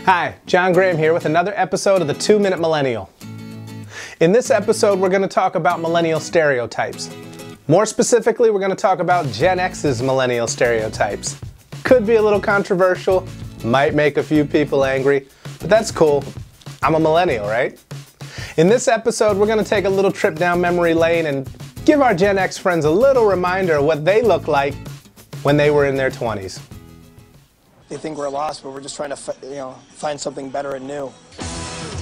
Hi, John Graham here with another episode of the 2-Minute Millennial. In this episode, we're going to talk about millennial stereotypes. More specifically, we're going to talk about Gen X's millennial stereotypes. Could be a little controversial, might make a few people angry, but that's cool. I'm a millennial, right? In this episode, we're going to take a little trip down memory lane and give our Gen X friends a little reminder of what they looked like when they were in their 20s. They think we're lost, but we're just trying to find something better and new.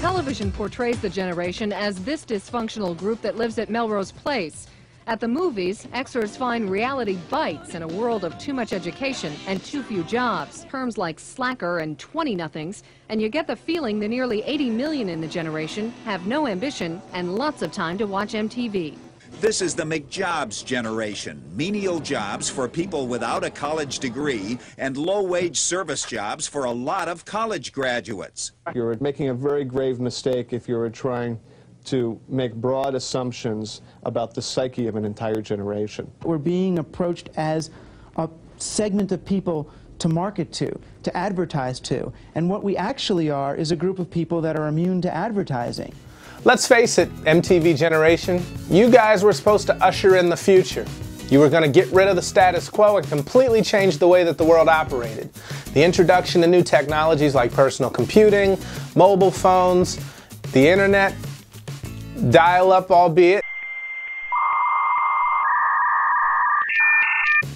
Television portrays the generation as this dysfunctional group that lives at Melrose Place. At the movies, Xers find reality bites in a world of too much education and too few jobs. Terms like slacker and 20-nothings, and you get the feeling the nearly 80 million in the generation have no ambition and lots of time to watch MTV. This is the McJobs generation, menial jobs for people without a college degree and low-wage service jobs for a lot of college graduates. You're making a very grave mistake if you're trying to make broad assumptions about the psyche of an entire generation. We're being approached as a segment of people to market to advertise to, and what we actually are is a group of people that are immune to advertising. Let's face it, MTV generation, you guys were supposed to usher in the future. You were going to get rid of the status quo and completely change the way that the world operated. The introduction to new technologies like personal computing, mobile phones, the internet, dial-up albeit,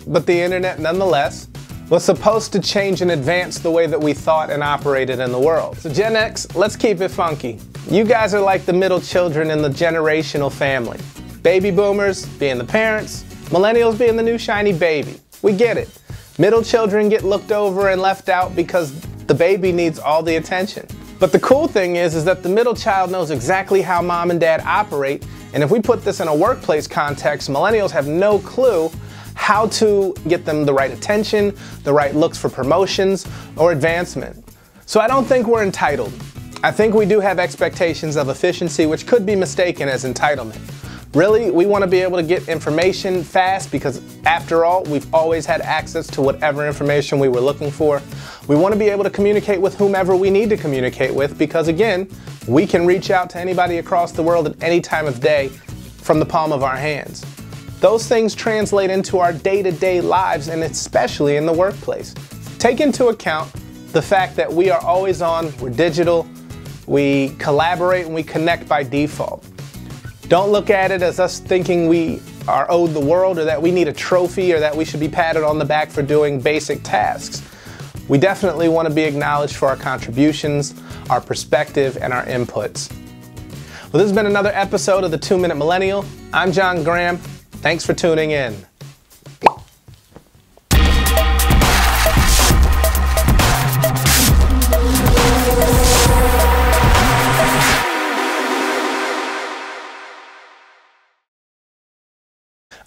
but the internet nonetheless was supposed to change and advance the way that we thought and operated in the world. So Gen X, let's keep it funky. You guys are like the middle children in the generational family. Baby boomers being the parents, millennials being the new shiny baby. We get it. Middle children get looked over and left out because the baby needs all the attention. But the cool thing is that the middle child knows exactly how mom and dad operate, and if we put this in a workplace context, millennials have no clue how to get them the right attention, the right looks for promotions or advancement. So I don't think we're entitled. I think we do have expectations of efficiency which could be mistaken as entitlement. Really, we want to be able to get information fast because after all, we've always had access to whatever information we were looking for. We want to be able to communicate with whomever we need to communicate with because again, we can reach out to anybody across the world at any time of day from the palm of our hands. Those things translate into our day-to-day lives and especially in the workplace. Take into account the fact that we are always on, we're digital, we collaborate and we connect by default. Don't look at it as us thinking we are owed the world or that we need a trophy or that we should be patted on the back for doing basic tasks. We definitely want to be acknowledged for our contributions, our perspective, and our inputs. Well, this has been another episode of the 2-Minute Millennial. I'm John Graham. Thanks for tuning in.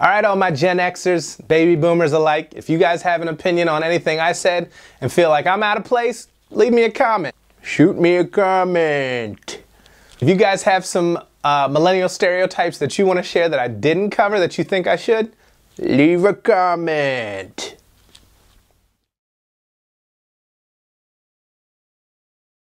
All right, all my Gen Xers, baby boomers alike, if you guys have an opinion on anything I said and feel like I'm out of place, leave me a comment. Shoot me a comment. If you guys have some millennial stereotypes that you want to share that I didn't cover that you think I should, leave a comment.